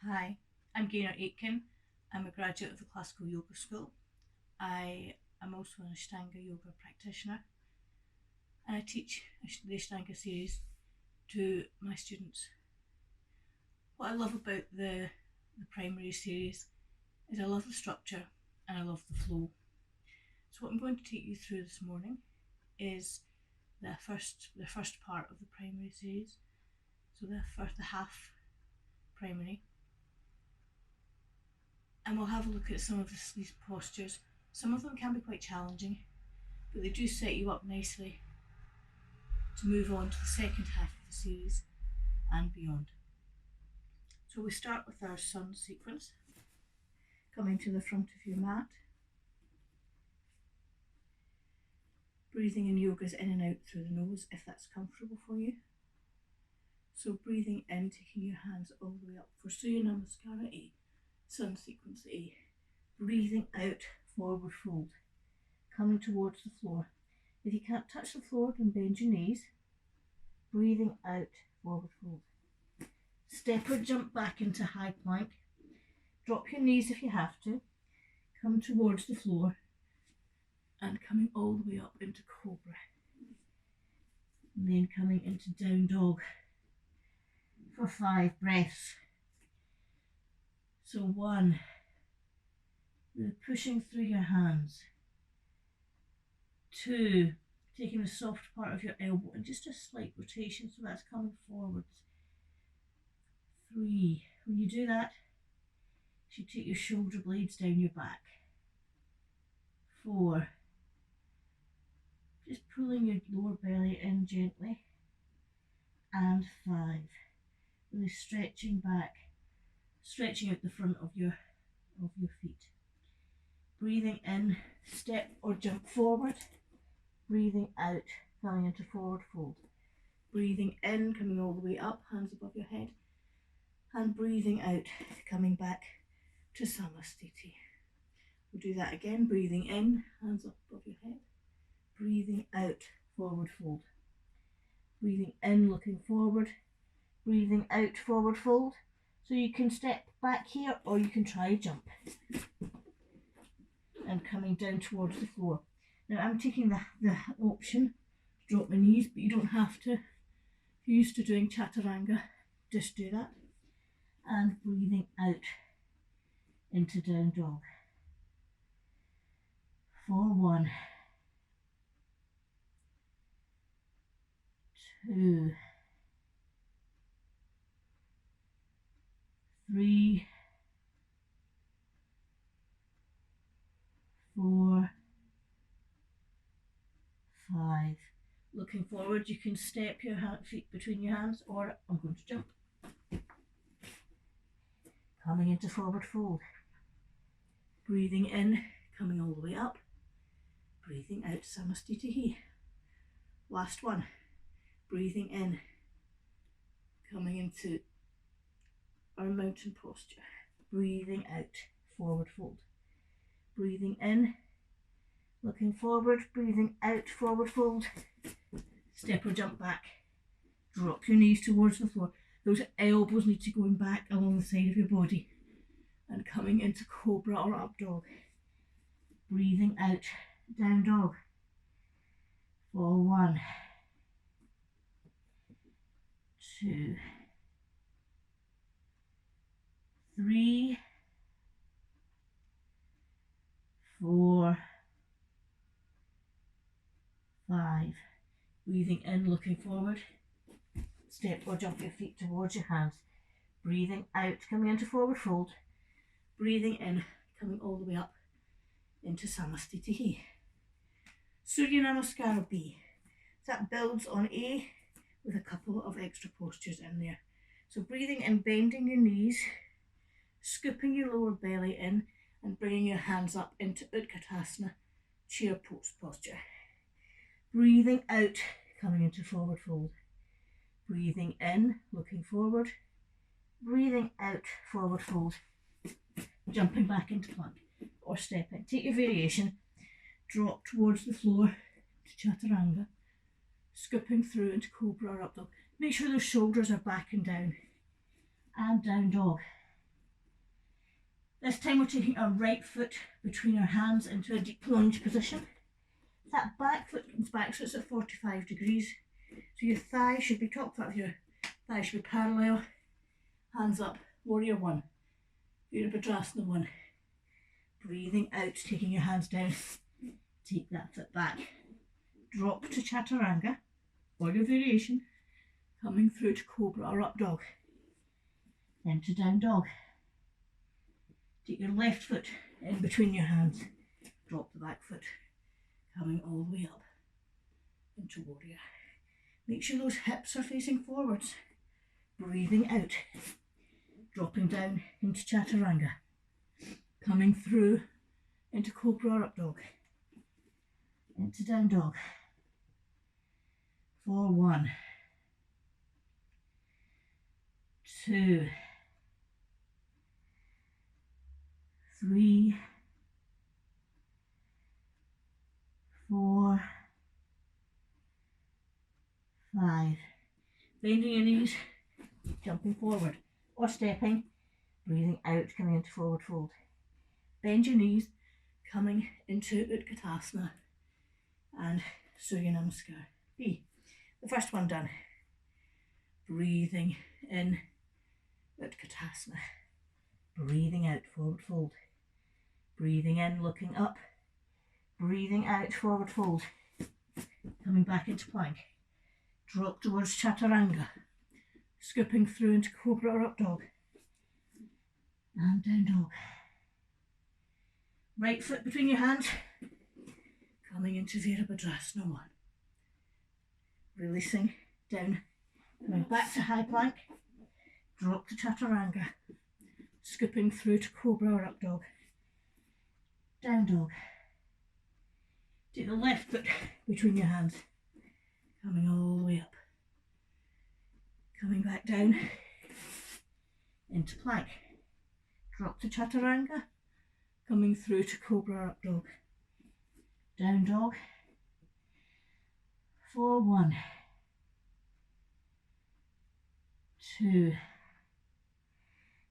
Hi, I'm Gaenor Aitken. I'm a graduate of the Classical Yoga School. I am also an Ashtanga yoga practitioner, and I teach the Ashtanga series to my students. What I love about the primary series is I love the structure and I love the flow. So what I'm going to take you through this morning is the first part of the primary series. So the half primary, and we'll have a look at some of these postures. Some of them can be quite challenging, but they do set you up nicely to move on to the second half of the series and beyond. So we start with our sun sequence, coming to the front of your mat. Breathing in yogas in and out through the nose if that's comfortable for you. So breathing in, taking your hands all the way up for Surya namaskar A, sun sequence A. Breathing out, forward fold, coming towards the floor. If you can't touch the floor, then bend your knees. Breathing out, forward fold. Step or jump back into high plank. Drop your knees if you have to. Come towards the floor and coming all the way up into cobra. And then coming into down dog for 5 breaths. So 1, really pushing through your hands. 2, taking the soft part of your elbow and just a slight rotation, so that's coming forwards. 3, when you do that, you take your shoulder blades down your back. 4, just pulling your lower belly in gently. And 5, really stretching back, stretching out the front of your feet. Breathing in, step or jump forward. Breathing out, coming into forward fold. Breathing in, coming all the way up, hands above your head. And breathing out, coming back to Samasthiti. We'll do that again. Breathing in, hands up above your head. Breathing out, forward fold. Breathing in, looking forward. Breathing out, forward fold. So you can step back here or you can try a jump. And coming down towards the floor. Now I'm taking the option to drop my knees, but you don't have to. If you're used to doing chaturanga, just do that. And breathing out into down dog. For 1, 2, 3, 4, 5. Looking forward, you can step your feet between your hands, or I'm going to jump. Coming into forward fold. Breathing in, coming all the way up. Breathing out, Samasthiti. Last one. Breathing in, coming into our mountain posture. Breathing out, forward fold. Breathing in, looking forward. Breathing out, forward fold. Step or jump back. Drop your knees towards the floor. Those elbows need to go back along the side of your body. And coming into cobra or up dog. Breathing out, down dog. For 1, 2, 3, 4, 5. Breathing in, looking forward. Step or jump your feet towards your hands. Breathing out, coming into forward fold. Breathing in, coming all the way up into Samasthiti. Surya namaskar B. That builds on A with a couple of extra postures in there. So breathing in, bending your knees, scooping your lower belly in and bringing your hands up into Utkatasana, chair pose posture. Breathing out, coming into forward fold. Breathing in, looking forward. Breathing out, forward fold. Jumping back into plank or stepping. Take your variation, drop towards the floor to chaturanga, scooping through into cobra or up dog. Make sure those shoulders are back and down. And down dog. This time we're taking our right foot between our hands into a deep lunge position. That back foot comes back, so it's at 45 degrees. So your thigh should be top of your thigh should be parallel. Hands up, warrior one. Virabhadrasana one. Breathing out, taking your hands down. Take that foot back. Drop to chaturanga, or your variation. Coming through to cobra or up dog. Then to down dog. Take your left foot in between your hands. Drop the back foot. Coming all the way up into warrior. Make sure those hips are facing forwards. Breathing out. Dropping down into chaturanga. Coming through into cobra or up dog. Into down dog. For 1, 2, 3, 4, 5. Bending your knees, jumping forward or stepping, breathing out, coming into forward fold. Bend your knees, coming into Utkatasana and Surya namaskar. B. The first one done. Breathing in Utkatasana. Breathing out, forward fold. Breathing in, looking up. Breathing out, forward fold. Coming back into plank. Drop towards chaturanga. Scooping through into cobra or up dog. And down dog. Right foot between your hands. Coming into Virabhadrasana 1. Releasing down. Coming back to high plank. Drop to chaturanga. Scooping through to cobra or up dog. Down dog. Take the left foot between your hands. Coming all the way up. Coming back down into plank. Drop to chaturanga. Coming through to cobra or up dog. Down dog. For 1, 2.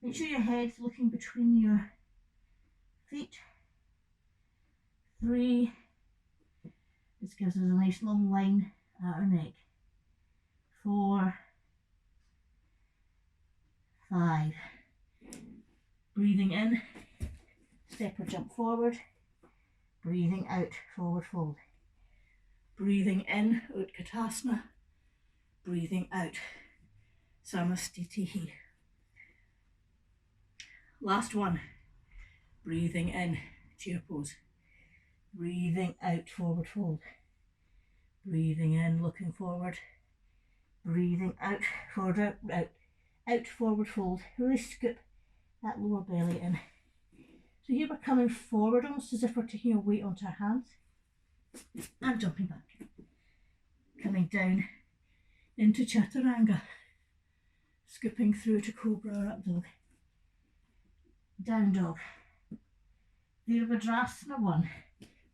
Make sure your head's looking between your feet. 3. This gives us a nice long line at our neck. 4, 5. Breathing in, step or jump forward. Breathing out, forward fold. Breathing in, Utkatasana. Breathing out, Samastitihi. Last one. Breathing in, chair pose. Breathing out, forward fold. Breathing in, looking forward. Breathing out, forward, out, forward fold. Really scoop that lower belly in. So here we're coming forward almost as if we're taking a weight onto our hands. And jumping back. Coming down into chaturanga. Scooping through to cobra or up dog. Down dog. Virabhadrasana 1.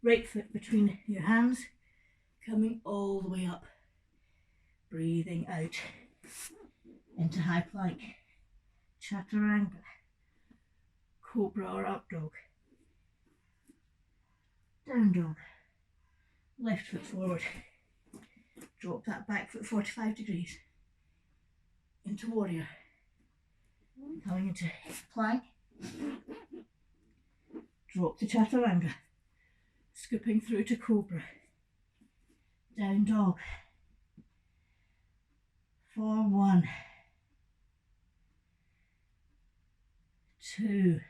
Right foot between your hands. Coming all the way up. Breathing out into high plank. Chaturanga. Cobra or up dog. Down dog. Left foot forward. Drop that back foot 45 degrees. Into warrior. Coming into plank. Drop to chaturanga. Scooping through to cobra. Down dog. For 1, 2,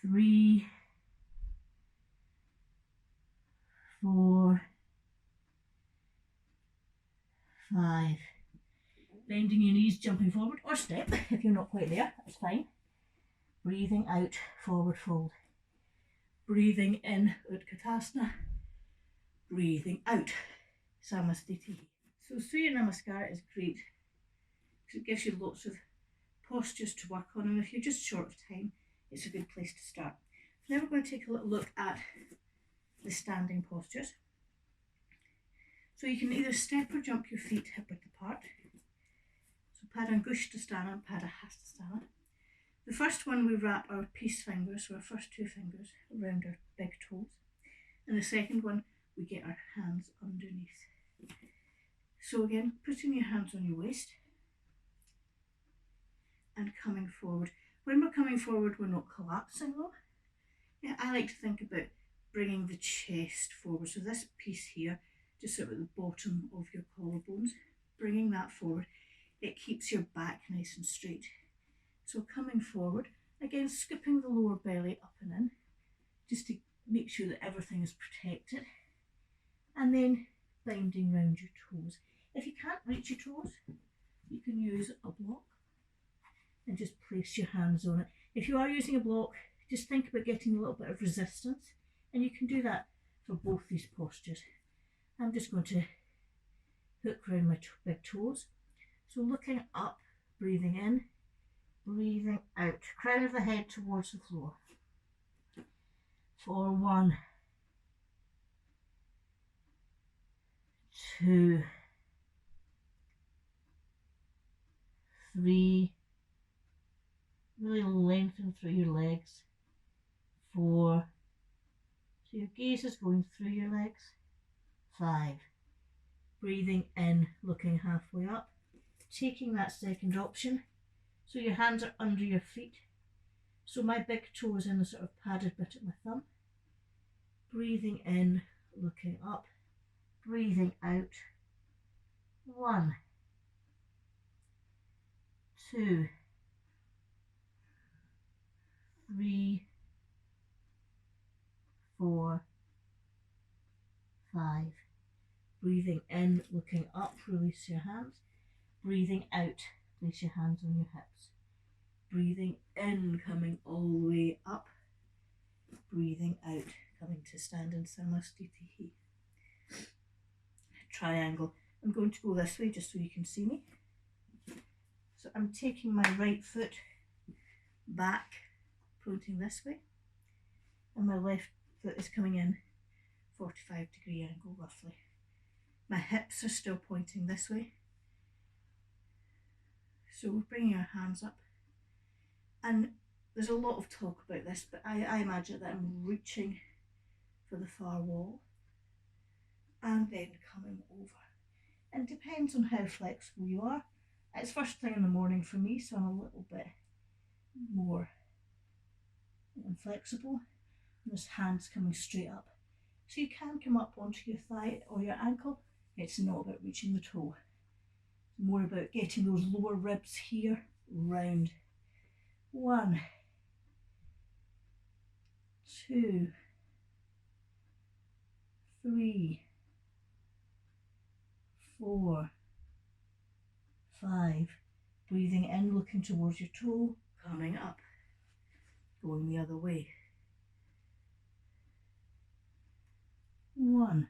3, 4, 5. Bending your knees, jumping forward or step if you're not quite there, that's fine. Breathing out, forward fold. Breathing in, Utkatasana. Breathing out, Samastiti. So Surya Namaskar is great because it gives you lots of postures to work on, and if you're just short of time, it's a good place to start. So now we're going to take a little look at the standing postures. So you can either step or jump your feet hip width apart. So Padangusthasthana and Padahastasthana. The first one, we wrap our peace fingers, so our first two fingers, around our big toes. And the second one, we get our hands underneath. So again, putting your hands on your waist and coming forward. When we're coming forward, we're not collapsing though. Yeah, I like to think about bringing the chest forward. So this piece here, just sort of at the bottom of your collarbones, bringing that forward, it keeps your back nice and straight. So coming forward, again scooping the lower belly up and in, just to make sure that everything is protected. And then binding round your toes. If you can't reach your toes, you can use a block and just place your hands on it. If you are using a block, just think about getting a little bit of resistance, and you can do that for both these postures. I'm just going to hook around my big toes. So looking up, breathing in, breathing out. Crown of the head towards the floor. For 1, 2, 3, really lengthen through your legs. 4, so your gaze is going through your legs. 5, breathing in, looking halfway up, taking that second option, so your hands are under your feet. So my big toe is in a sort of padded bit at my thumb. Breathing in, looking up, breathing out. 1, 2, 3, 4, 5. Breathing in, looking up, release your hands. Breathing out, place your hands on your hips. Breathing in, coming all the way up. Breathing out, coming to standing samastitihi. Triangle. I'm going to go this way just so you can see me. So I'm taking my right foot back, pointing this way, and my left foot is coming in 45-degree angle roughly. My hips are still pointing this way. So we're bringing our hands up, and there's a lot of talk about this, but I imagine that I'm reaching for the far wall and then coming over. And it depends on how flexible you are. It's first thing in the morning for me, so I'm a little bit more inflexible. And this hand's coming straight up. So you can come up onto your thigh or your ankle. It's not about reaching the toe. It's more about getting those lower ribs here round. 1, 2, 3, 4, 5. Breathing in, looking towards your toe, coming up, going the other way. 1.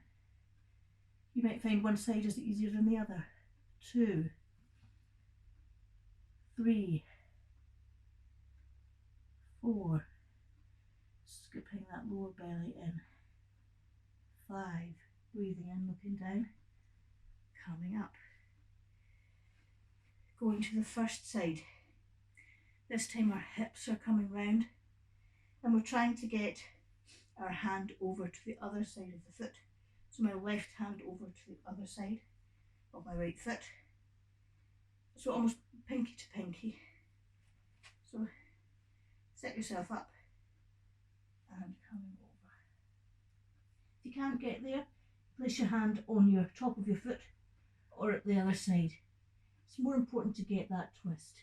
You might find one side is easier than the other. 2, 3, 4. Scooping that lower belly in. 5. Breathing in, looking down, coming up. Going to the first side. This time our hips are coming round, and we're trying to get our hand over to the other side of the foot. So my left hand over to the other side of my right foot. So almost pinky to pinky. So set yourself up and coming over. If you can't get there, place your hand on your top of your foot or at the other side. It's more important to get that twist.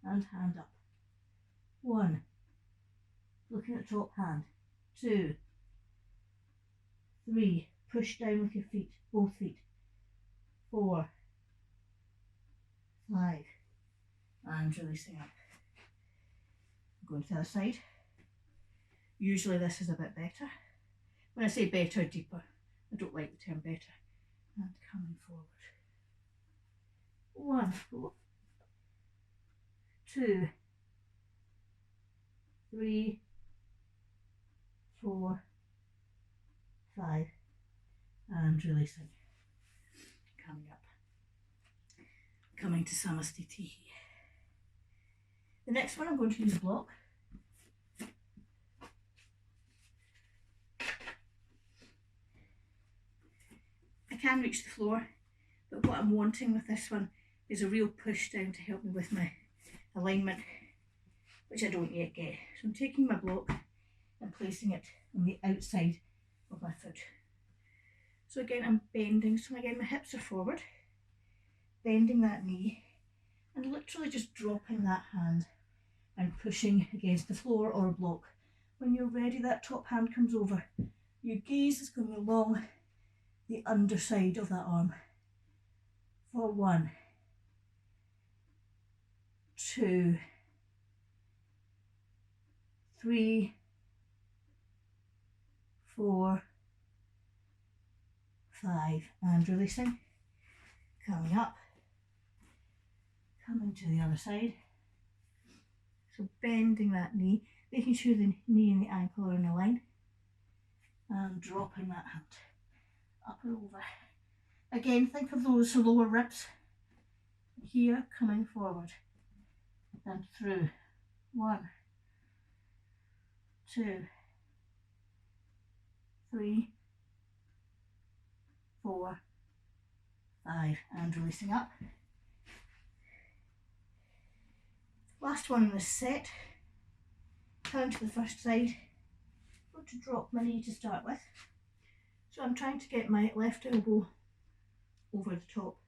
And hand up. 1. Looking at top hand. 2, 3. Push down with your feet, both feet. 4, 5. And releasing up. Going to the other side. Usually this is a bit better. When I say better, deeper. I don't like the term better. And coming forward. 1, 2, 3, 4, 5, and releasing. Coming up. Coming to samastitihi. The next one I'm going to use a block. I can reach the floor, but what I'm wanting with this one is a real push down to help me with my alignment, which I don't yet get. So I'm taking my block and placing it on the outside of my foot. So again, I'm bending, so again my hips are forward, bending that knee and literally just dropping that hand and pushing against the floor or a block. When you're ready, that top hand comes over. Your gaze is going along the underside of that arm for 1, 2, 3, 4, 5, and releasing, coming up, coming to the other side. So bending that knee, making sure the knee and the ankle are in a line, and dropping that hand up and over. Again, think of those lower ribs here coming forward and through. 1, 2, 3, 4, 5, and releasing up. Last one in this set. Turn to the first side. I'm going to drop my knee to start with. So I'm trying to get my left elbow over the top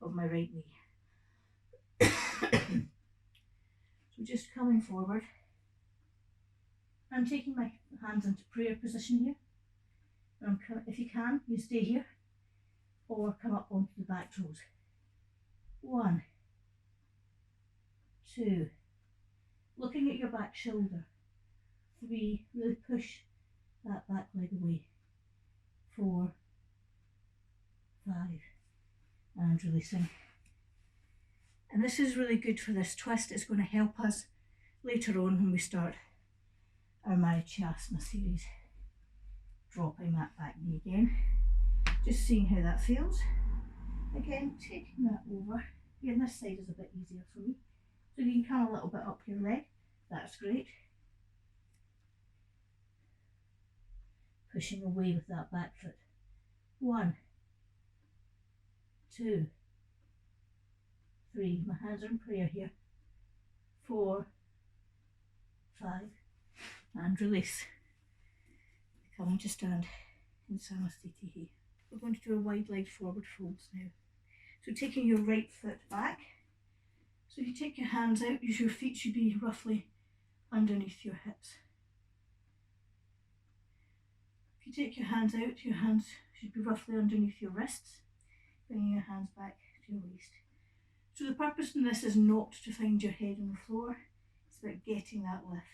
of my right knee. So just coming forward. I'm taking my hands into prayer position here. If you can, you stay here or come up onto the back toes. 1, 2, looking at your back shoulder. 3, really push that back leg away. 4, 5, and releasing. And this is really good for this twist. It's going to help us later on when we start our Marichyasana series. Dropping that back knee again, just seeing how that feels. Again, taking that over. Again, this side is a bit easier for me. So you can come a little bit up your leg, that's great. Pushing away with that back foot. 1, 2, 3, my hands are in prayer here. 4, 5, and release. Coming to stand in Samasthiti. We're going to do a wide leg forward folds now. So taking your right foot back. So if you take your hands out, your feet should be roughly underneath your hips. If you take your hands out, your hands should be roughly underneath your wrists, bringing your hands back to your waist. So the purpose in this is not to find your head on the floor, it's about getting that lift.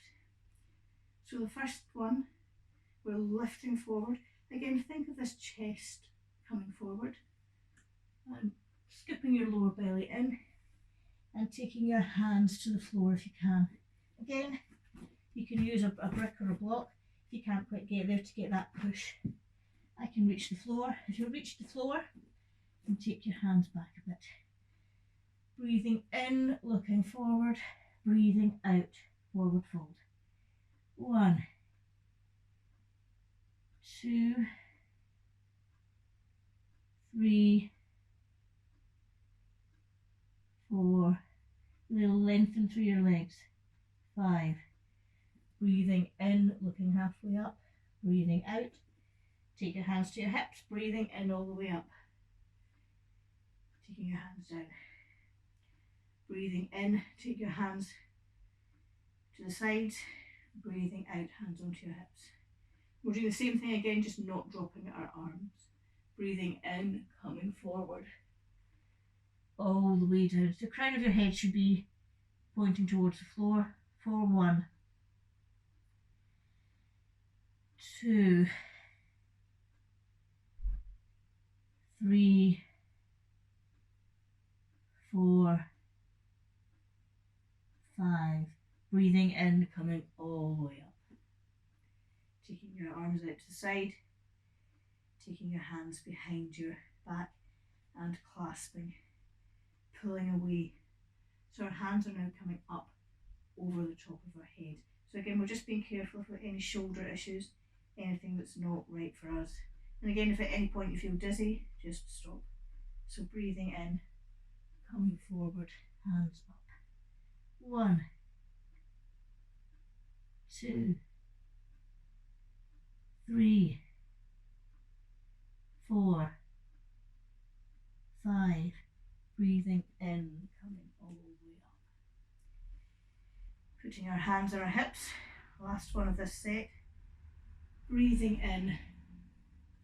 So the first one, we're lifting forward. Again, think of this chest coming forward and scooping your lower belly in and taking your hands to the floor if you can. Again, you can use a brick or a block if you can't quite get there to get that push. I can reach the floor. If you reach the floor, and take your hands back a bit. Breathing in, looking forward, breathing out, forward fold. 1, 2, 3, 4, little lengthen through your legs. 5, breathing in, looking halfway up, breathing out, take your hands to your hips, breathing in all the way up, taking your hands down, breathing in, take your hands to the sides, breathing out, hands onto your hips. We're doing the same thing again, just not dropping our arms. Breathing in, coming forward, all the way down. The crown of your head should be pointing towards the floor. 4, 1, 2, 3, 4, 5. Breathing in, coming all the way up. Taking your arms out to the side, taking your hands behind your back and clasping, pulling away. So our hands are now coming up over the top of our head. So again, we're just being careful for any shoulder issues, anything that's not right for us. And again, if at any point you feel dizzy, just stop. So breathing in, coming forward, hands up. 1, 2, 3, 4, 5. Breathing in, coming all the way up. Putting our hands on our hips. Last one of this set. Breathing in,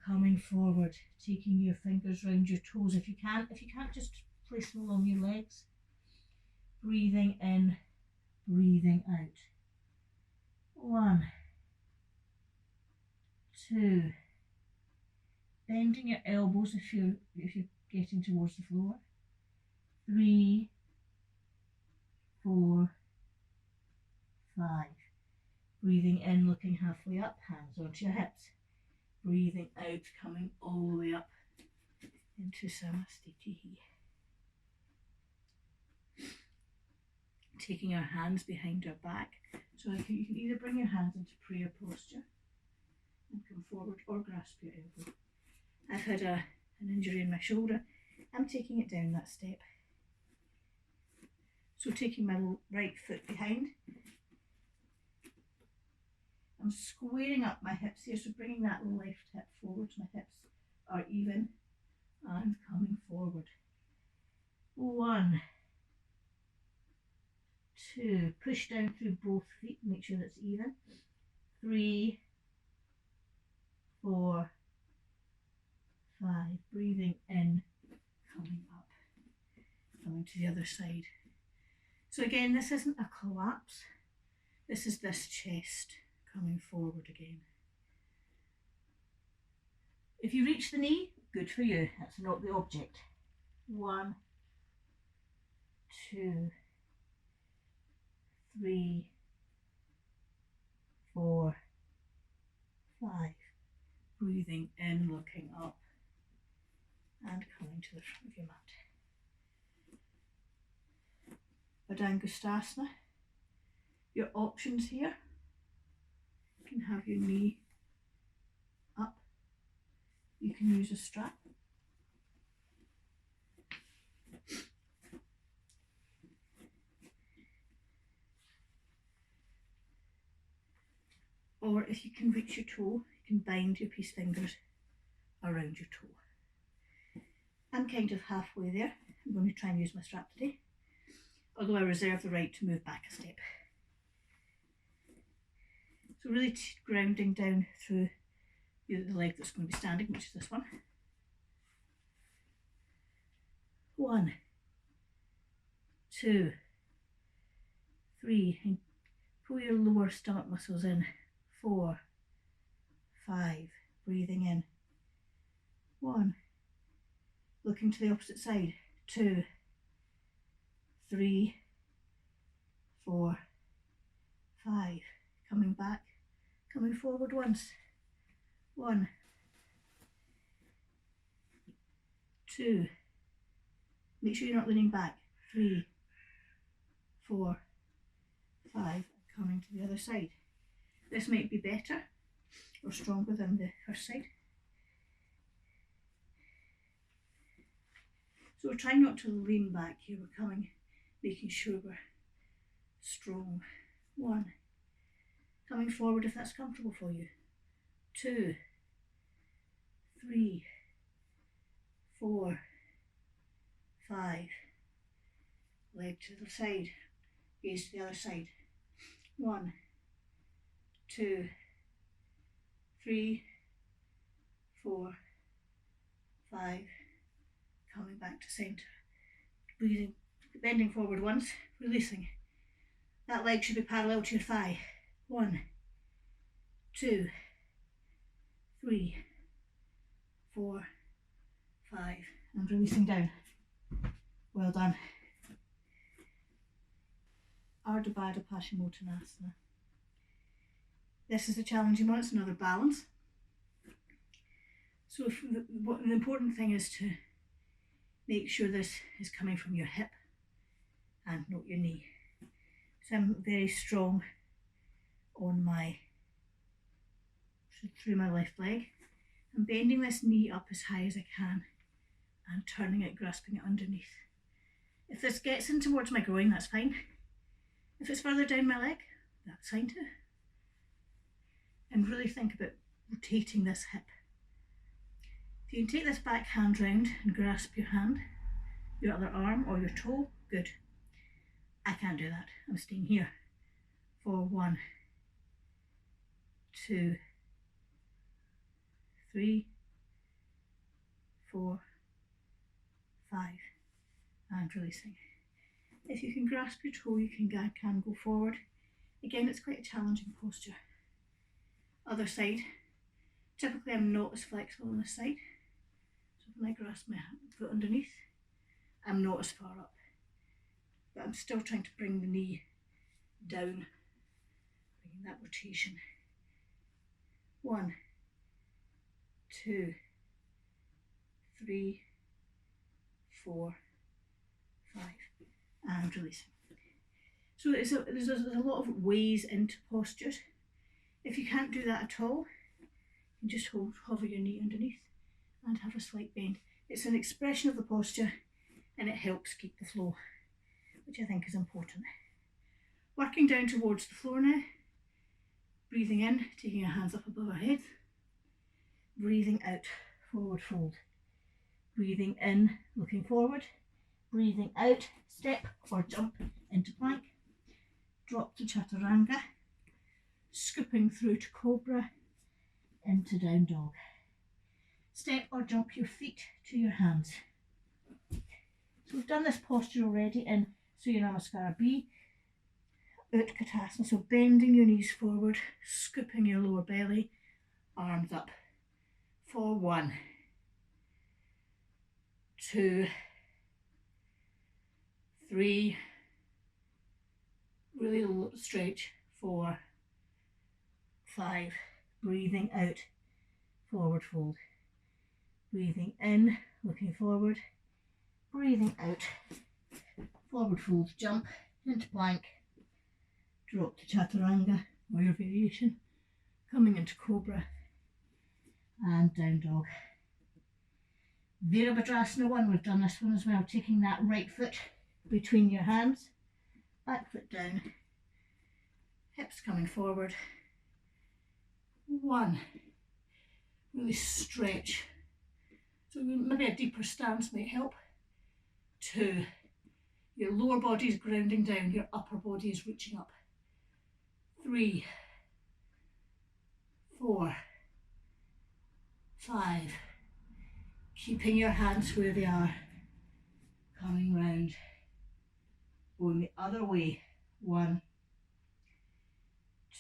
coming forward, taking your fingers round your toes if you can't. If you can't, just place them along your legs. Breathing in, breathing out. 1, 2. Bending your elbows if you're getting towards the floor. 3, 4, 5. Breathing in, looking halfway up, hands onto your hips. Breathing out, coming all the way up into Samastitihi. Taking our hands behind our back. So you can either bring your hands into prayer posture and come forward, or grasp your elbow. I've had an injury in my shoulder. I'm taking it down that step. So taking my right foot behind, I'm squaring up my hips here, so bringing that left hip forward. My hips are even and coming forward. 1, 2, push down through both feet, make sure that's even. 3, 4, 5. Breathing in, coming up, coming to the other side. So again, this isn't a collapse. This is this chest coming forward again. If you reach the knee, good for you. That's not the object. 1, 2, 3, 4, 5. Breathing in, looking up, and coming to the front of your mat. Adangustasana. Your options here. You can have your knee up. You can use a strap. Or if you can reach your toe, you can bind your peace fingers around your toe. I'm kind of halfway there. I'm going to try and use my strap today, although I reserve the right to move back a step. So really grounding down through the leg that's going to be standing, which is this one. 1, 2, 3, and pull your lower stomach muscles in. 4, 5, breathing in. 1, looking to the opposite side. 2, 3, 4, 5, coming back, coming forward once. 1, 2, make sure you're not leaning back. 3, 4, 5, coming to the other side. This might be better or stronger than the first side. So we're trying not to lean back here. We're coming, making sure we're strong. 1, coming forward if that's comfortable for you. 2, 3, 4, 5. Leg to the side, gaze to the other side. 1, 2, 3, 4, 5. Coming back to centre. Breathing, bending forward once, releasing. That leg should be parallel to your thigh. 1, 2, 3, 4, 5. And releasing down. Well done. Ardha Baddha Paschimottanasana. This is a challenging one, it's another balance. So the important thing is to make sure this is coming from your hip and not your knee. So I'm very strong on through my left leg. I'm bending this knee up as high as I can and turning it, grasping it underneath. If this gets in towards my groin, that's fine. If it's further down my leg, that's fine too. And really think about rotating this hip. If you can take this back hand round and grasp your hand, your other arm or your toe, good. I can't do that. I'm staying here for 1, 2, 3, 4, 5, and releasing. If you can grasp your toe, you can go forward. Again, it's quite a challenging posture. Other side. Typically I'm not as flexible on this side. So when I grasp my foot underneath, I'm not as far up. But I'm still trying to bring the knee down, bringing that rotation. 1, 2, 3, 4, 5, and releasing. So there's a lot of ways into postures. If you can't do that at all, you can just hover your knee underneath and have a slight bend. It's an expression of the posture and it helps keep the flow, which I think is important. Working down towards the floor now. Breathing in, taking our hands up above our head. Breathing out, forward fold. Breathing in, looking forward. Breathing out, step or jump into plank. Drop to chaturanga. Scooping through to cobra, into down dog. Step or jump your feet to your hands. So we've done this posture already in Surya Namaskar B, Utkatasana, so bending your knees forward, scooping your lower belly, arms up. For 1, 2, 3, really low stretch, 4, 5, breathing out, forward fold. Breathing in, looking forward. Breathing out, forward fold, jump into plank. Drop to chaturanga or your variation. Coming into cobra and down dog. Virabhadrasana 1, we've done this one as well. Taking that right foot between your hands, back foot down, hips coming forward. 1, really stretch. So maybe a deeper stance might help. 2, your lower body is grounding down, your upper body is reaching up. 3, 4, 5, keeping your hands where they are, coming round, going the other way. 1,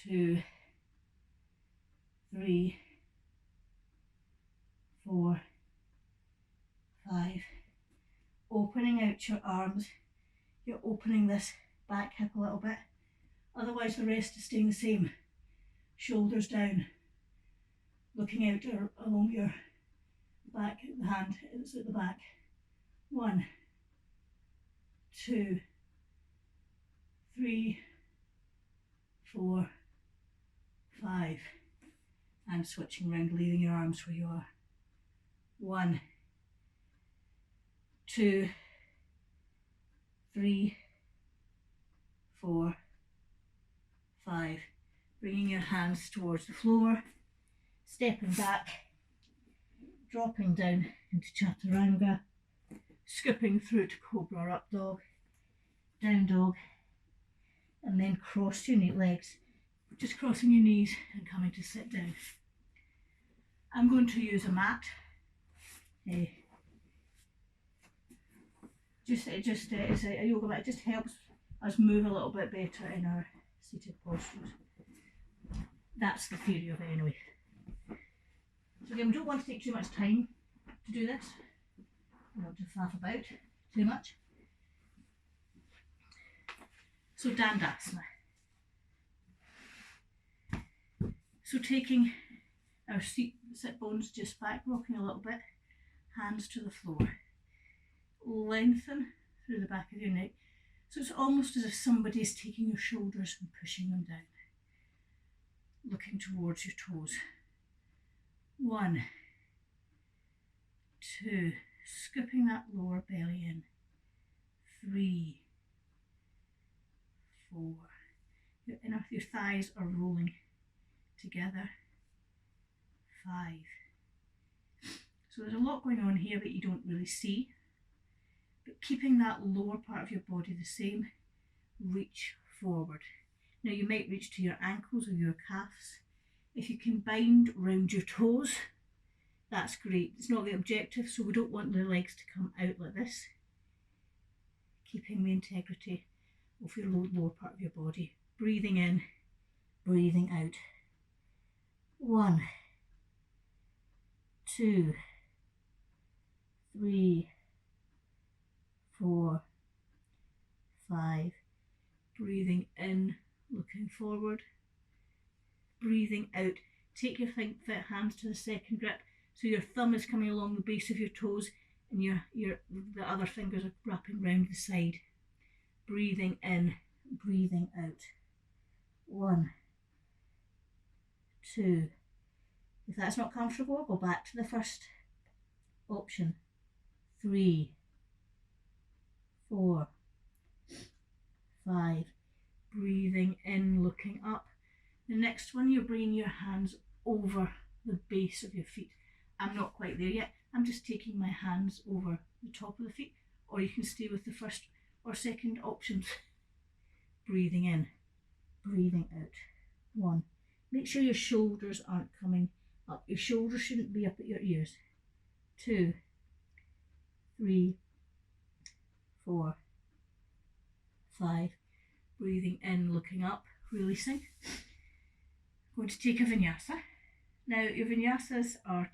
2, 3, 4, 5. Opening out your arms. You're opening this back hip a little bit. Otherwise the rest is staying the same. Shoulders down. Looking out along your back, the hand is at the back. 1, 2, 3, 4, 5. And switching around, leaving your arms where you are. 1, 2, 3, 4, 5. Bringing your hands towards the floor, stepping back, dropping down into chaturanga, scooping through to cobra up dog, down dog, and then cross your legs, just crossing your knees and coming to sit down. I'm going to use a mat. It's a yoga mat. It just helps us move a little bit better in our seated postures. That's the theory of it anyway. So again, we don't want to take too much time to do this. We don't want to faff about too much. So Dandasana. So taking our sit bones just back, rocking a little bit, hands to the floor. Lengthen through the back of your neck. So it's almost as if somebody is taking your shoulders and pushing them down, looking towards your toes. 1, 2, scooping that lower belly in. 3, 4, your thighs are rolling together. 5. So there's a lot going on here that you don't really see, but keeping that lower part of your body the same, reach forward. Now you might reach to your ankles or your calves. If you can bind round your toes, that's great. It's not the objective, so we don't want the legs to come out like this. Keeping the integrity of your lower part of your body. Breathing in, breathing out. 1, 2, 3, 4, 5. Breathing in, looking forward. Breathing out. Take your hands to the second grip, so your thumb is coming along the base of your toes and the other fingers are wrapping round the side. Breathing in, breathing out. 1, 2. If that's not comfortable, go back to the first option. 3, 4, 5. Breathing in, looking up. The next one, you're bringing your hands over the base of your feet. I'm not quite there yet. I'm just taking my hands over the top of the feet, or you can stay with the first or second options. Breathing in, breathing out. 1. Make sure your shoulders aren't coming up. Your shoulders shouldn't be up at your ears. 2, 3, 4, 5. Breathing in, looking up, releasing. Going to take a vinyasa. Now, your vinyasas are,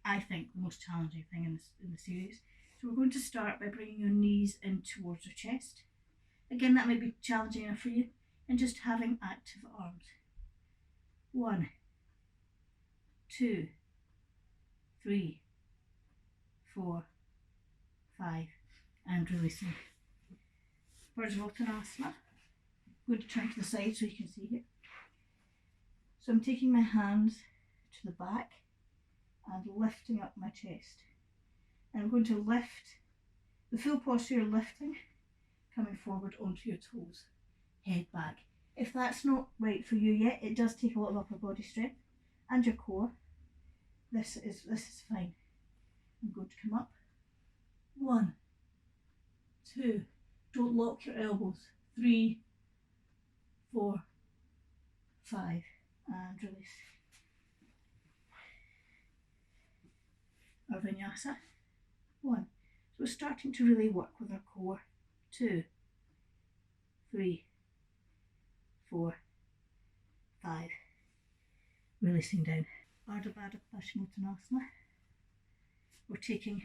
I think, the most challenging thing in the series. So we're going to start by bringing your knees in towards your chest. Again, that might be challenging enough for you. And just having active arms. 1, 2, 3, 4, 5. And releasing. Marichyasana. I'm going to turn to the side so you can see here. So I'm taking my hands to the back and lifting up my chest. And I'm going to lift, the full posture lifting, coming forward onto your toes, head back. If that's not right for you yet, it does take a lot of upper body strength and your core. This is fine. I'm going to come up. 1, 2, don't lock your elbows. 3, 4, 5. And release. Our vinyasa. 1. So we're starting to really work with our core. 2, 3, 4, 5. Releasing down. Ardha Baddha Paschimottanasana. We're taking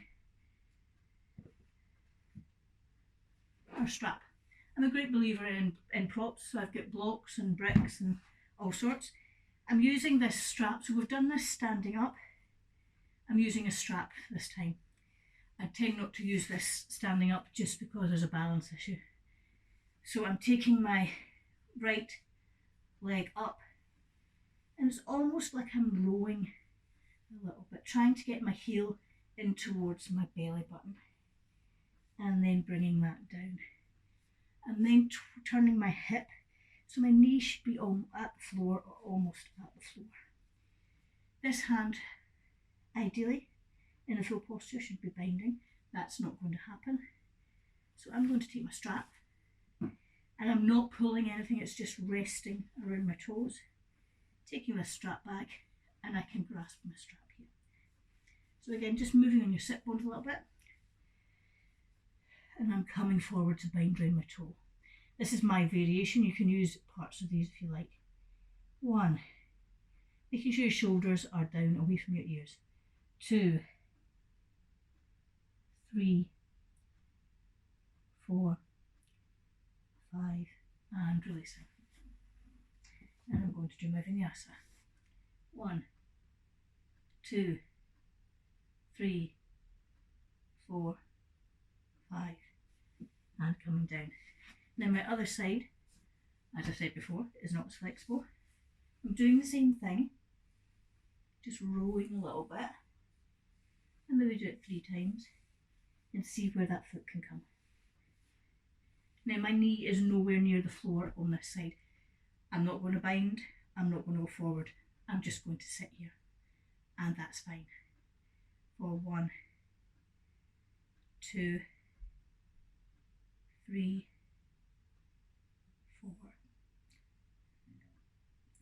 our strap. I'm a great believer in props, so I've got blocks and bricks and all sorts. I'm using this strap, so we've done this standing up. I'm using a strap this time. I tend not to use this standing up just because there's a balance issue. So I'm taking my right leg up, and it's almost like I'm rowing a little bit, trying to get my heel in towards my belly button, and then bringing that down. And then turning my hip, so my knee should be at the floor or almost at the floor. This hand, ideally, in a full posture should be binding. That's not going to happen. So I'm going to take my strap, and I'm not pulling anything, it's just resting around my toes. Taking this strap back, and I can grasp my strap here. So again, just moving on your sit bones a little bit. And I'm coming forward to bind round my toe. This is my variation. You can use parts of these if you like. 1, making sure your shoulders are down away from your ears. 2, 3, 4, 5, and releasing. And I'm going to do my vinyasa. 1, 2, 3, 4, 5, and coming down. Now my other side, as I said before, is not as flexible. I'm doing the same thing, just rolling a little bit, and maybe do it 3 times and see where that foot can come. Now my knee is nowhere near the floor on this side. I'm not going to bind, I'm not going to go forward, I'm just going to sit here, and that's fine. For 1, 2, 3, 4,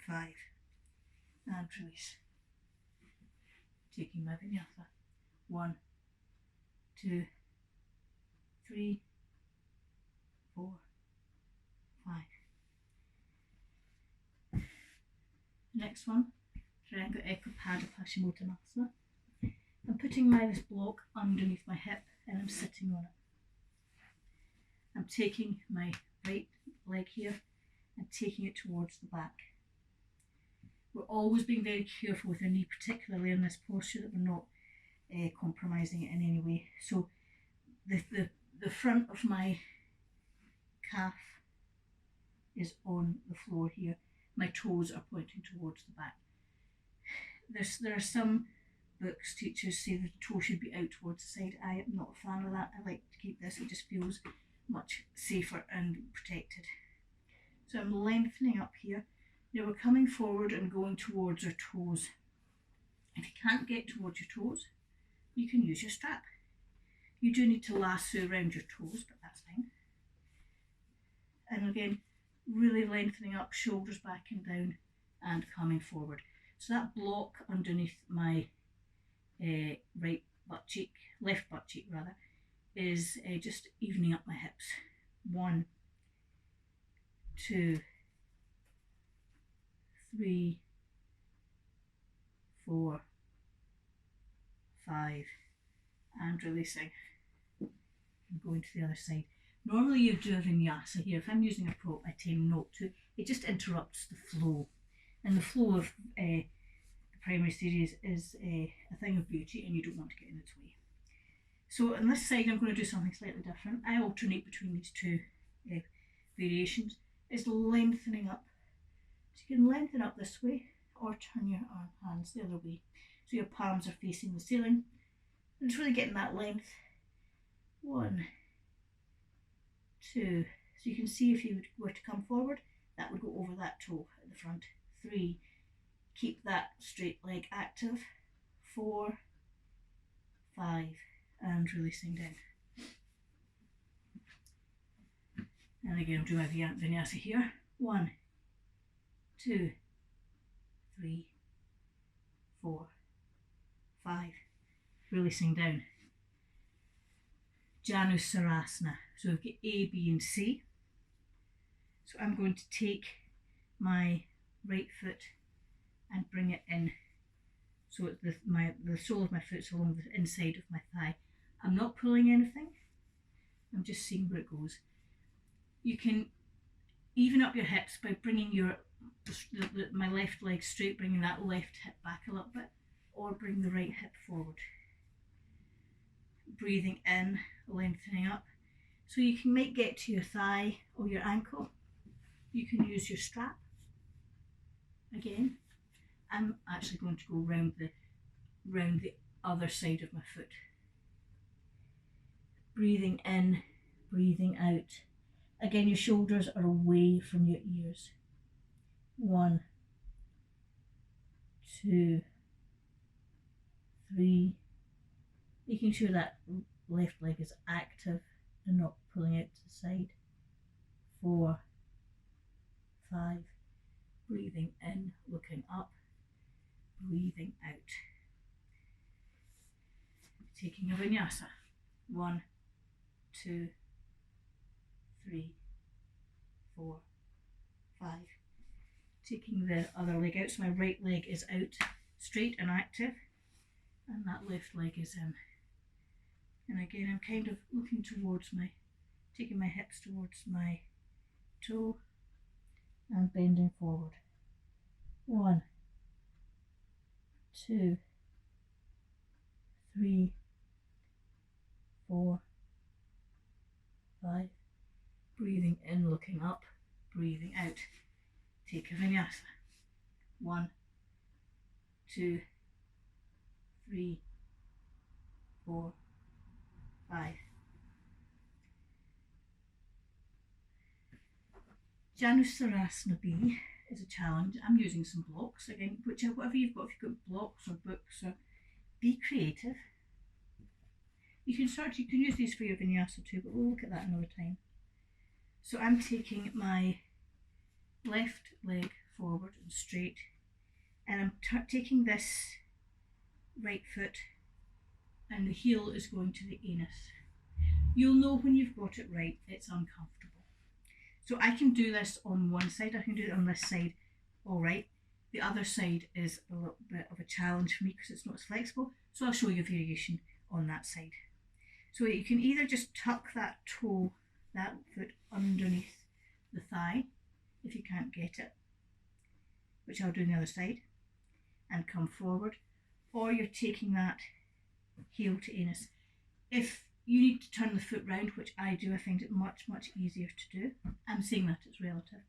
5, and release. Taking my vinyasa. 1, 2, 3, 4, 5. Next one, Triangle Ekapada Paschimottanasana. I'm putting this block underneath my hip and I'm sitting on it. I'm taking my right leg here and taking it towards the back. We're always being very careful with our knee, particularly in this posture, that we're not compromising it in any way. So the front of my calf is on the floor here. My toes are pointing towards the back. There are some books, teachers say the toe should be out towards the side. I am not a fan of that. I like to keep this. It just feels much safer and protected. So I'm lengthening up here. Now we're coming forward and going towards our toes. If you can't get towards your toes, you can use your strap. You do need to lasso around your toes, but that's fine. And again, really lengthening up, shoulders back and down, and coming forward. So that block underneath my left butt cheek rather, is just evening up my hips. 1, 2, 3, 4, 5, and releasing. And going to the other side. Normally you do a vinyasa here. If I'm using a prop, I tend not to. It just interrupts the flow. And the flow of the primary series is a thing of beauty, and you don't want to get in its way. So on this side I'm going to do something slightly different. I alternate between these two variations. It's lengthening up. So you can lengthen up this way or turn your hands the other way. So your palms are facing the ceiling. And it's really getting that length. 1, 2. So you can see if you were to come forward, that would go over that toe at the front. 3. Keep that straight leg active. 4, 5, and releasing down. And again, I'm doing my vinyasa here. 1, 2, 3, 4, 5, releasing down. Janusarasana. So we've got A, B and C. So I'm going to take my right foot and bring it in. So the sole of my foot's along the inside of my thigh. I'm not pulling anything. I'm just seeing where it goes. You can even up your hips by bringing my left leg straight, bringing that left hip back a little bit, or bring the right hip forward. Breathing in, lengthening up. So you can get to your thigh or your ankle. You can use your strap. Again, I'm actually going to go round the other side of my foot. Breathing in, breathing out. Again, your shoulders are away from your ears. 1, 2, 3. Making sure that left leg is active and not pulling it to the side. 4, 5. Breathing in, looking up. Breathing out. Taking a vinyasa. 1, 2, 3, 4, 5. Taking the other leg out, so my right leg is out, straight and active, and that left leg is in. And again, I'm kind of looking towards taking my hips towards my toe and bending forward. 1, 2, 3, 4, 5, Breathing in, looking up, breathing out. Take a vinyasa. 1, 2, 3, 4, 5. Janusarasana B is a challenge. I'm using some blocks again, whatever you've got. If you've got blocks or books, or be creative. You can use these for your vinyasa too, but we'll look at that another time. So I'm taking my left leg forward and straight, and I'm taking this right foot, and the heel is going to the anus. You'll know when you've got it right. It's uncomfortable. So I can do this on one side, I can do it on this side all right. The other side is a little bit of a challenge for me because it's not as flexible, so I'll show you a variation on that side. So you can either just tuck that toe, that foot underneath the thigh, if you can't get it, which I'll do on the other side, and come forward, or you're taking that heel to anus. If you need to turn the foot round, which I do, I find it much, much easier to do. I'm saying that it's relative.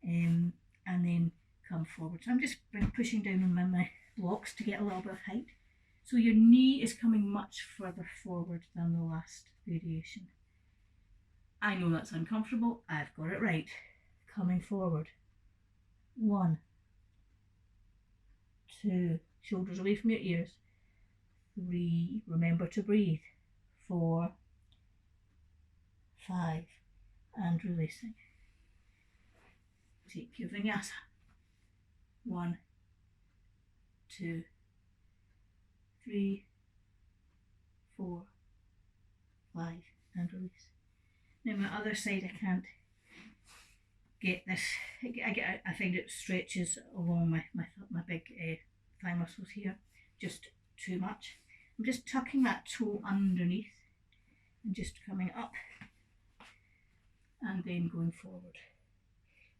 And then come forward. So I'm just pushing down on my blocks to get a little bit of height. So your knee is coming much further forward than the last variation. I know that's uncomfortable. I've got it right. Coming forward. 1, 2, shoulders away from your ears. 3, remember to breathe. 4, 5, and releasing. Take your vinyasa. 1, 2, 3, 4, 5, and release. Now my other side, I can't get this. I find it stretches along my big thigh muscles here, just too much. I'm just tucking that toe underneath and just coming up and then going forward.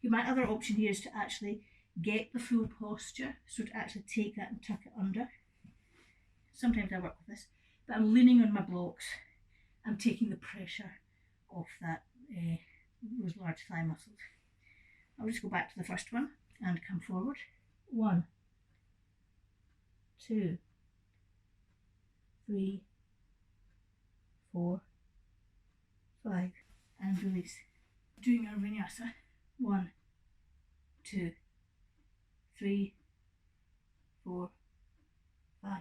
My other option here is to actually get the full posture, so to actually take that and tuck it under. Sometimes I work with this, but I'm leaning on my blocks. I'm taking the pressure off those large thigh muscles. I'll just go back to the first one and come forward. 1, 2, 3, 4, 5, and release. Doing our vinyasa. 1, 2, 3, 4, 5.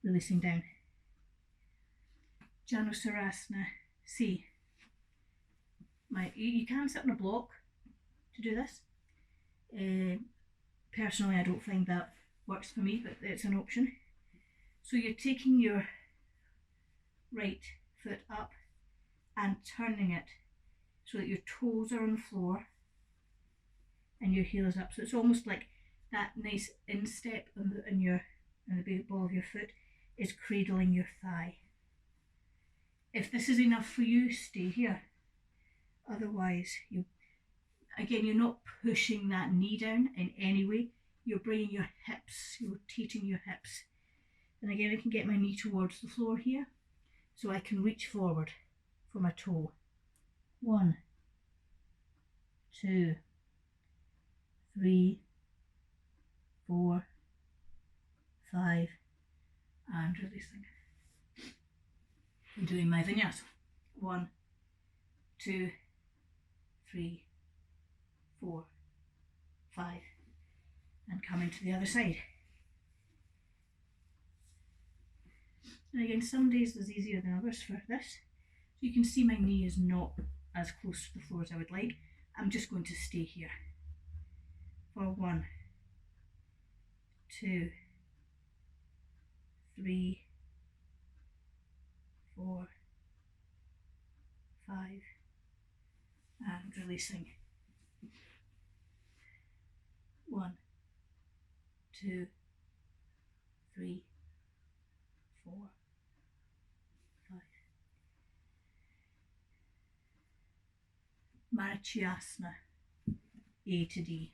Releasing down. Janusarasana C. You can sit on a block to do this. Personally, I don't find that works for me, but it's an option. So you're taking your right foot up and turning it so that your toes are on the floor and your heel is up. So it's almost like that nice instep in the ball of your foot is cradling your thigh. If this is enough for you, stay here. Otherwise, you're not pushing that knee down in any way. You're bringing your hips, you're rotating your hips. And again, I can get my knee towards the floor here, so I can reach forward for my toe. 1, 2, 3, 4, 5, and releasing. I'm doing my vinyasa. 1, 2, 3, 4, 5, and coming to the other side. And again, some days is easier than others for this. So you can see my knee is not as close to the floor as I would like. I'm just going to stay here for 1, 2, 3, 4, 5, and releasing. 1, 2, 3, 4, 5. Marichyasana, A to D.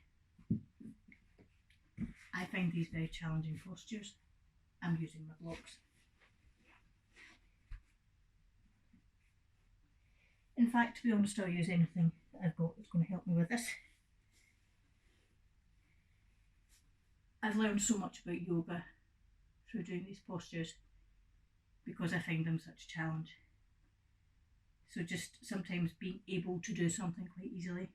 I find these very challenging postures. I'm using my blocks. In fact, to be honest, I'll use anything that I've got that's going to help me with this. I've learned so much about yoga through doing these postures because I find them such a challenge. So just sometimes being able to do something quite easily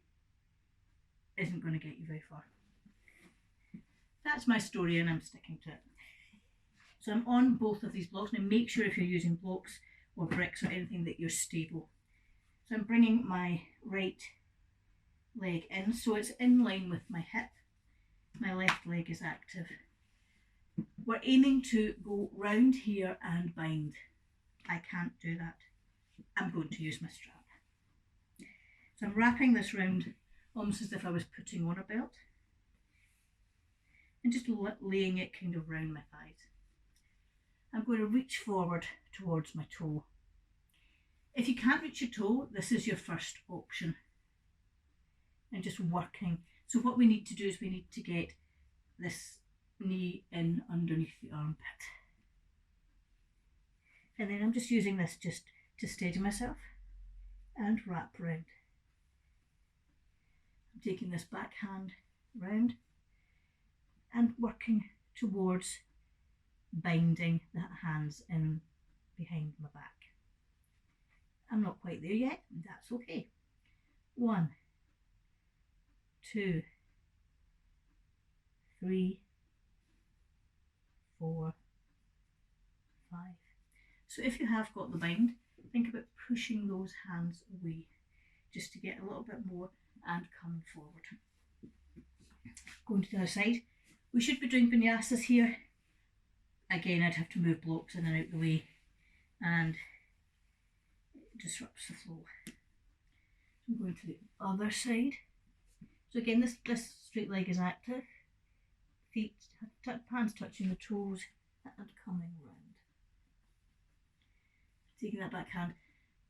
isn't going to get you very far. That's my story and I'm sticking to it. So I'm on both of these blocks. Now make sure if you're using blocks or bricks or anything that you're stable. So I'm bringing my right leg in so it's in line with my hip. My left leg is active. We're aiming to go round here and bind. I can't do that. I'm going to use my strap. So I'm wrapping this round almost as if I was putting on a belt and just laying it kind of round my thighs. I'm going to reach forward towards my toe. If you can't reach your toe, this is your first option. And just working. So what we need to do is we need to get this knee in underneath the armpit. And then I'm just using this just to steady myself and wrap round. I'm taking this back hand round and working towards binding the hands in behind my back. I'm not quite there yet, that's okay. 1, 2, 3, 4, 5. So if you have got the bind, think about pushing those hands away just to get a little bit more and coming forward. Going to the other side. We should be doing vinyasas here. Again, I'd have to move blocks in and out the way and it disrupts the flow. I'm going to the other side. So again, this straight leg is active. Feet, hands touching the toes and coming round. Taking that back hand,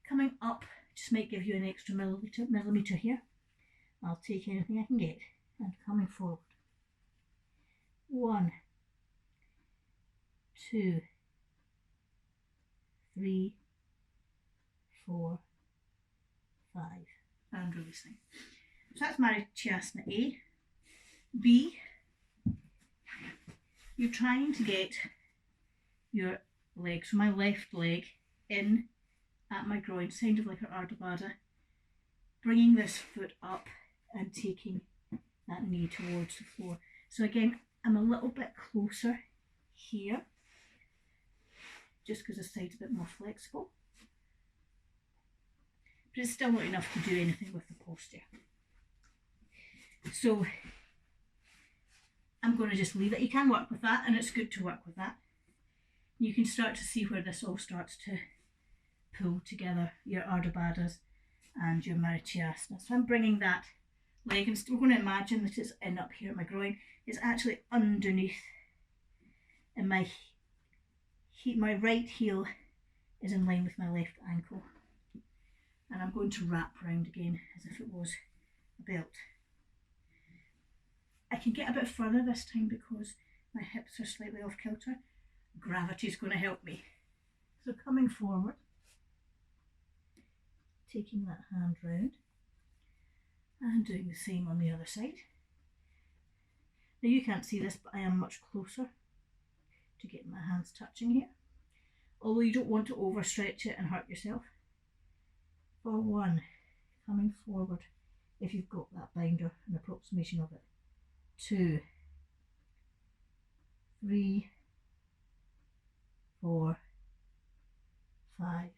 coming up, just might give you an extra millimetre here. I'll take anything I can get and coming forward. 1, 2, 3, 4, 5 and releasing. So that's Marichyasana A. B, you're trying to get your leg, so my left leg in at my groin, kind of like an Ardha Baddha, bringing this foot up and taking that knee towards the floor. So again, I'm a little bit closer here, just because the side's a bit more flexible. But it's still not enough to do anything with the posture. So I'm going to just leave it. You can work with that, and it's good to work with that. You can start to see where this all starts to pull together, your Ardha Baddhas and your Marichyasana. So I'm bringing that leg, and we're going to imagine that it's in up here at my groin. It's actually underneath, and my right heel is in line with my left ankle. And I'm going to wrap round again as if it was a belt. I can get a bit further this time because my hips are slightly off kilter. Gravity is going to help me. So coming forward, taking that hand round and doing the same on the other side. Now you can't see this, but I am much closer to getting my hands touching here. Although you don't want to overstretch it and hurt yourself. For 1, coming forward if you've got that binder, an approximation of it. 2, 3, 4, 5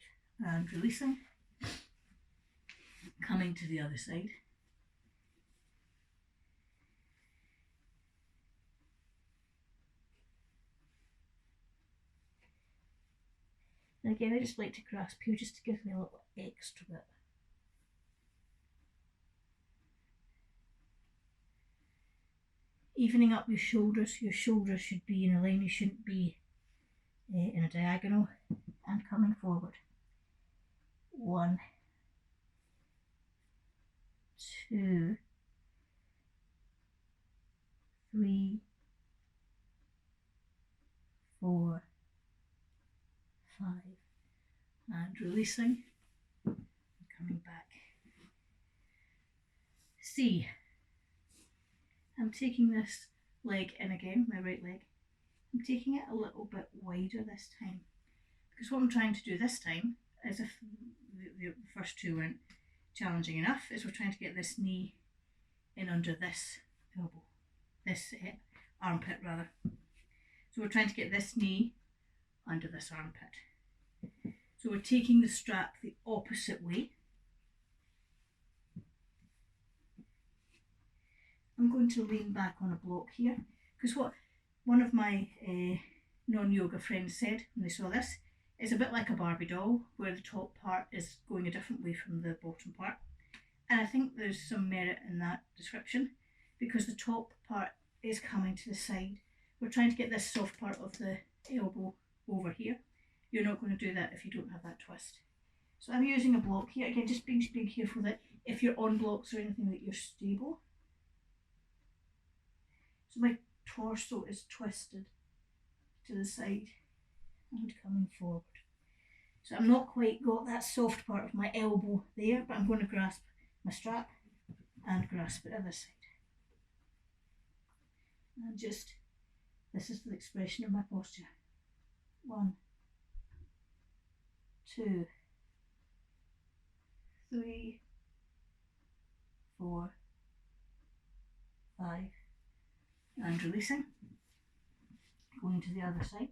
and releasing. Coming to the other side. And again, I just like to grasp here just to give me a little extra bit. Evening up your shoulders should be in a line, you shouldn't be in a diagonal, and coming forward. 1, 2, 3, 4, 5 and releasing and coming back. C. I'm taking this leg in again, my right leg. I'm taking it a little bit wider this time, because what I'm trying to do this time, as if the first two weren't challenging enough, is we're trying to get this knee in under this elbow, this armpit rather. So we're trying to get this knee under this armpit. So we're taking the strap the opposite way. I'm going to lean back on a block here, because what one of my non-yoga friends said when they saw this, it's a bit like a Barbie doll, where the top part is going a different way from the bottom part. And I think there's some merit in that description, because the top part is coming to the side. We're trying to get this soft part of the elbow over here. You're not going to do that if you don't have that twist. So I'm using a block here. Again, just being careful that if you're on blocks or anything, that you're stable. So my torso is twisted to the side and coming forward. So I'm not quite got that soft part of my elbow there, but I'm going to grasp my strap and grasp it other side. And just, this is the expression of my posture. 1, 2, 3, 4, 5, and releasing, going to the other side.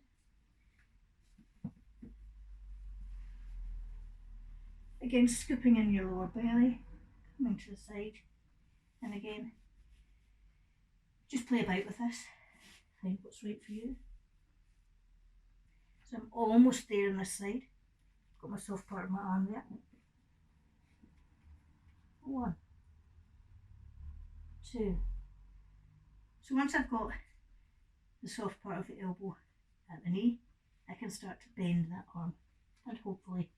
Again, scooping in your lower belly, coming to the side, and again, just play about with this, find what's right for you. So I'm almost there on this side, got my soft part of my arm there. 1, 2. So once I've got the soft part of the elbow at the knee, I can start to bend that arm and hopefully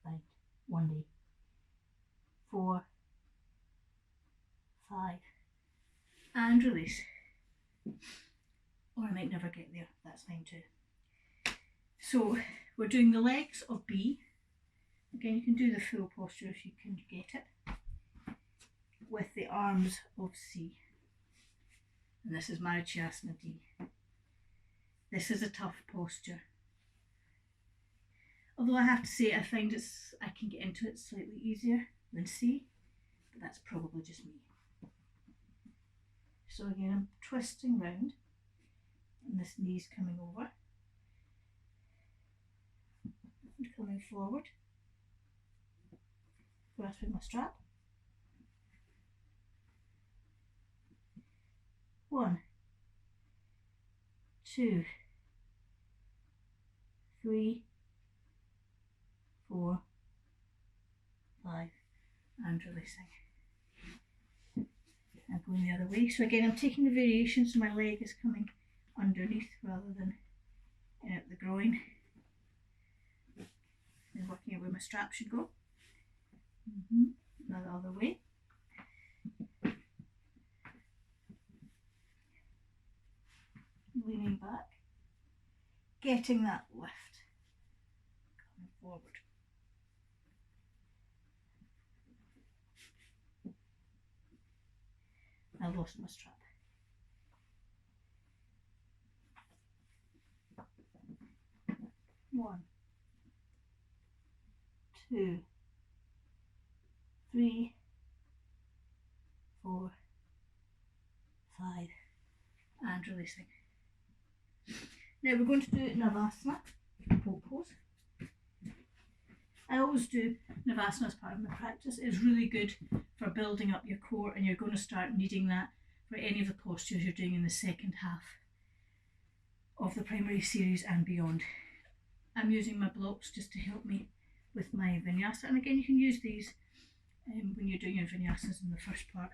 find one day. 4, 5, and release. Or I might never get there, that's fine too. So we're doing the legs of B. Again, you can do the full posture if you can get it, with the arms of C. And this is Marichyasana D. This is a tough posture. Although I have to say, I find I can get into it slightly easier than C, but that's probably just me. So again, I'm twisting round, and this knee's coming over, and coming forward, grasping my strap. 1, 2, 3, 4, 5, and releasing. And going the other way. So again, I'm taking the variation, so my leg is coming underneath rather than in at the groin. And working out where my strap should go. Now the other way. Leaning back, getting that lift, coming forward. I lost my strap. One, 2, 3, 4, 5, and releasing. Now we're going to do navasana, boat pose. I always do navasana as part of my practice. It's really good for building up your core, and you're going to start needing that for any of the postures you're doing in the second half of the primary series and beyond. I'm using my blocks just to help me with my vinyasa, and again you can use these when you're doing your vinyasas in the first part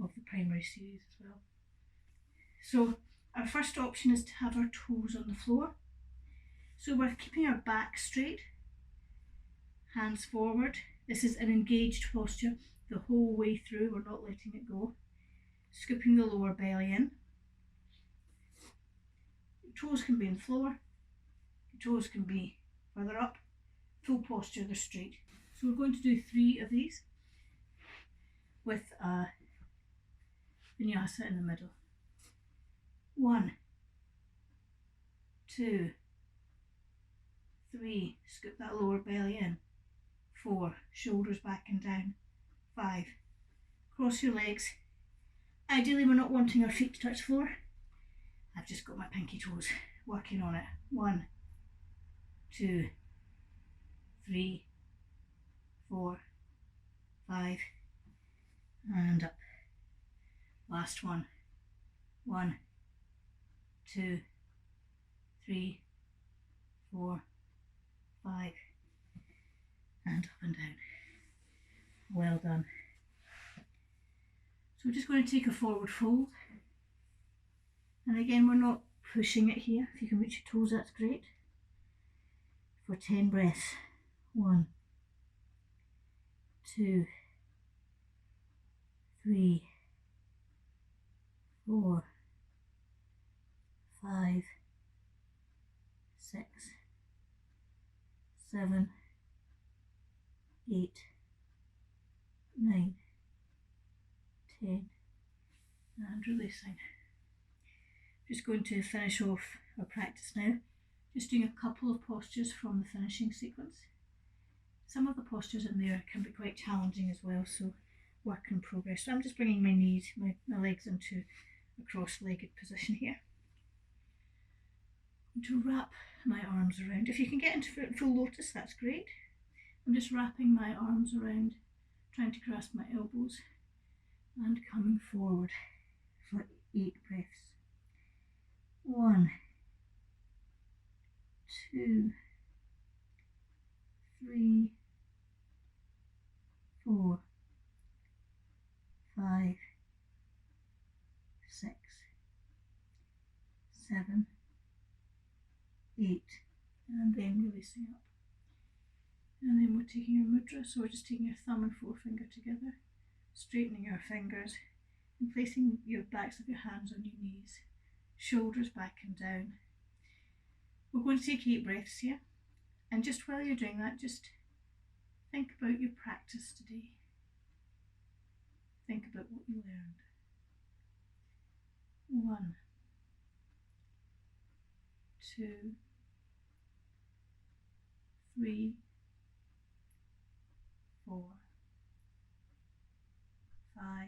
of the primary series as well. So our first option is to have our toes on the floor. So we're keeping our back straight, hands forward. This is an engaged posture the whole way through, we're not letting it go. Scooping the lower belly in. Your toes can be on the floor, your toes can be further up. Full posture, they're straight. So we're going to do 3 of these with a Vinyasa in the middle. 1, 2, 3, scoop that lower belly in. 4, shoulders back and down. 5, cross your legs. Ideally we're not wanting our feet to touch the floor. I've just got my pinky toes working on it. 1, 2, 3, 4, 5, and up. Last one. 1, 2, 3, 4, 5, and up and down. Well done. So we're just going to take a forward fold. And again, we're not pushing it here. If you can reach your toes, that's great. For 10 breaths. 1, 2, 3, 4, 5, 6, 7, 8, 9, 10, and releasing. Just going to finish off our practice now. Just doing a couple of postures from the finishing sequence. Some of the postures in there can be quite challenging as well, so work in progress. So I'm just bringing my knees, my legs into a cross-legged position here. And to wrap my arms around. If you can get into full lotus, that's great. I'm just wrapping my arms around, trying to grasp my elbows and coming forward for 8 breaths. 1, 2, 3, 4, 5, 6, 7, 8, and then releasing up. And then we're taking our mudra, so we're just taking your thumb and forefinger together, straightening your fingers and placing your backs of your hands on your knees, shoulders back and down. We're going to take 8 breaths here, and just while you're doing that, just think about your practice today. Think about what you learned. 1, 2, 3, 4, 5,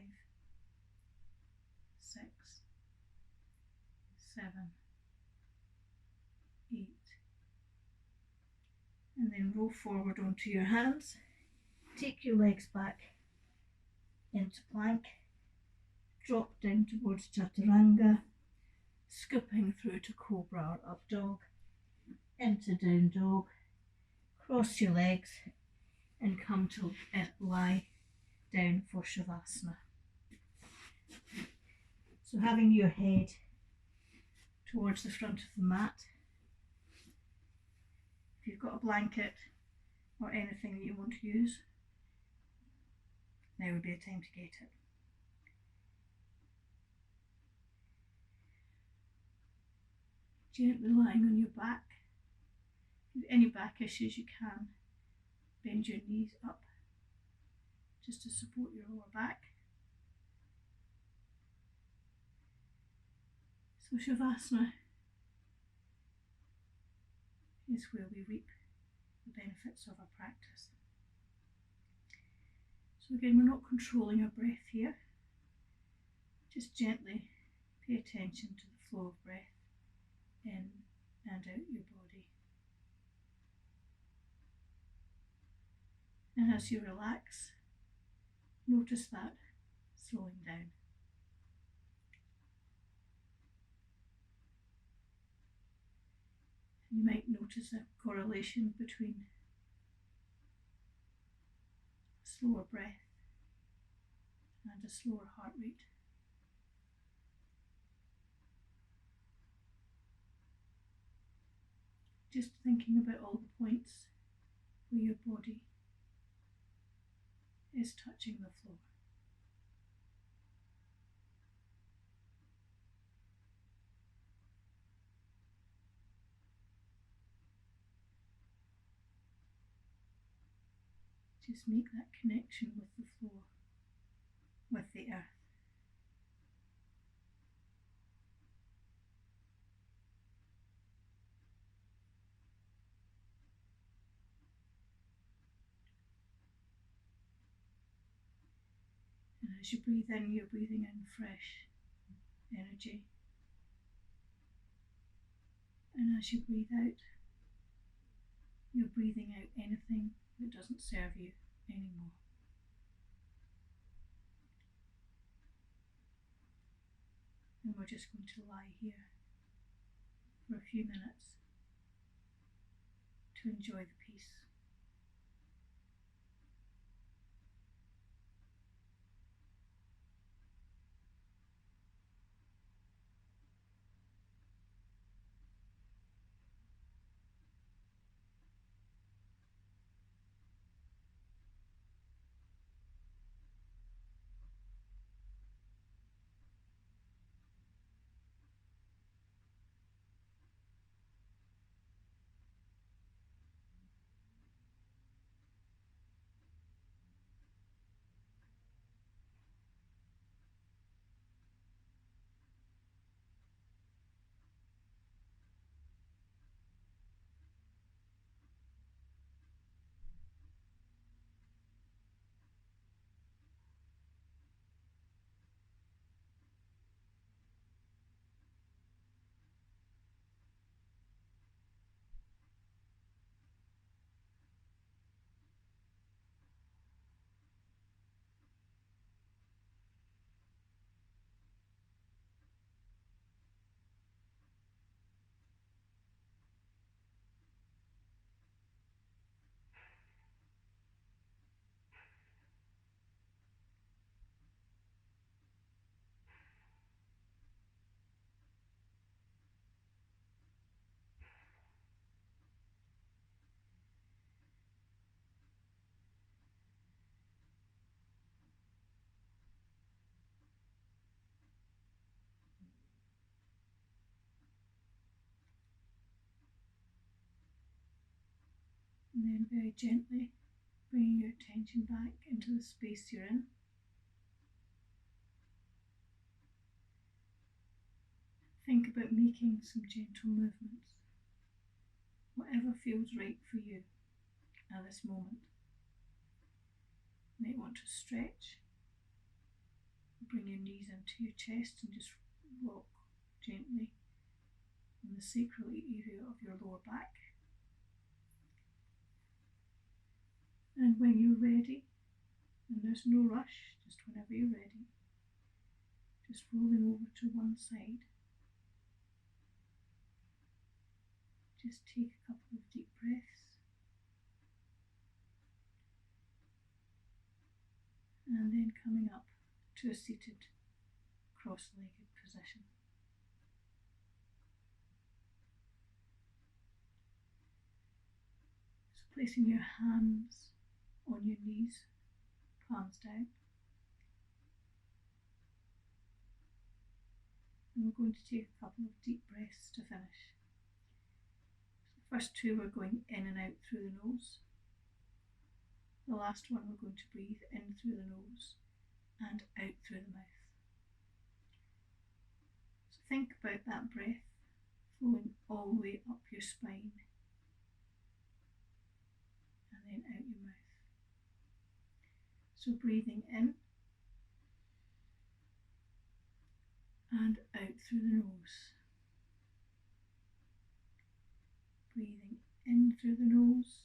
6, 7, 8, and then roll forward onto your hands. Take your legs back into plank, drop down towards chaturanga, scooping through to cobra or up dog, into down dog, cross your legs and come to lie down for Shavasana. So having your head towards the front of the mat. If you've got a blanket or anything that you want to use, now would be a time to get it. Gently lying on your back. If you have any back issues, you can bend your knees up just to support your lower back. So Shavasana is where we reap the benefits of our practice. So again, we're not controlling our breath here. Just gently pay attention to the flow of breath in and out your body. And as you relax, notice that slowing down. You might notice a correlation between a slower breath and a slower heart rate. Just thinking about all the points where your body is touching the floor. Just make that connection with the floor, with the earth. as you breathe in, you're breathing in fresh energy. And as you breathe out, you're breathing out anything that doesn't serve you anymore. And we're just going to lie here for a few minutes to enjoy the peace. And then very gently bringing your attention back into the space you're in. Think about making some gentle movements, whatever feels right for you at this moment. You might want to stretch, bring your knees into your chest and just rock gently in the sacral area of your lower back. And when you're ready, and there's no rush, just whenever you're ready, just rolling over to one side. Just take a couple of deep breaths. And then coming up to a seated cross-legged position. So placing your hands on your knees, palms down. And we're going to take a couple of deep breaths to finish. So the first two we're going in and out through the nose. The last one we're going to breathe in through the nose and out through the mouth. So think about that breath flowing all the way up your spine and then out your mouth. So breathing in and out through the nose. Breathing in through the nose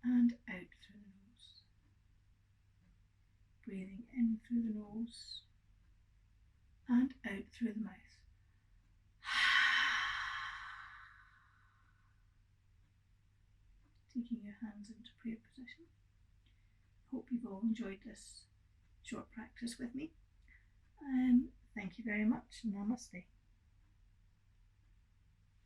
and out through the nose. Breathing in through the nose and out through the mouth. Taking your hands into prayer position. Hope you've all enjoyed this short practice with me. Thank you very much. Namaste.